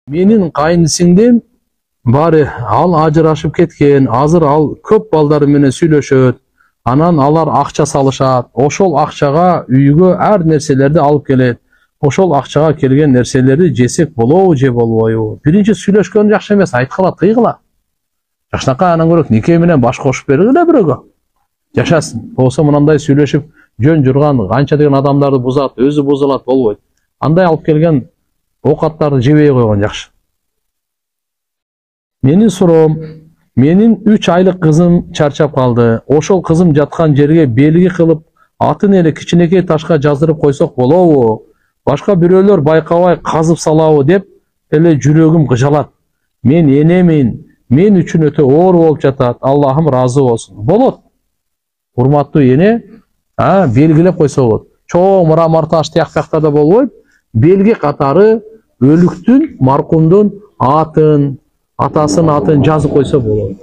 Менин кайынсиңдим бары ал ажырашып кеткен, азыр ал көп балдары менен сүйлөшөт. Анан алар акча салышат. Ошол акчага үйгө ар нерселерди алып келет. Ошол акчага келген нерселерди жесек болобу же болбойбу? Биринчи сүйлөшкөн жакшы эмес, айткыла, тыйгыла. Жакшынакай анан көрөк нике менен баш кошуп бергиле бирөөгө. Жашасын. Болсо мынандай сүйлөшүп жөн журган канча деген адамдарды бузат, өзү бузулат болбойт. Андай алып келген оокаттарды жебей койгон жакшы. Менин суроом, менин 3 айлык кызым чарчап калды. Ошол кызым жаткан жерге белги кылып, атын эле кичинекей ташка жаздырып койсок болобу? Башка бирөөлөр байкабай казып салабы деп эле жүрөгүм кыжалат. Мен энемин, мен үчүн өтө оор болуп жатат. Аллахым разы болсун. Болот. Урматтуу эне, белгилеп койсо болот. Чоң мрамор таш тияктакта да болбойт. Белги катары өлүктүн, маркумдун атын, атасынын атын жазып койсо болот.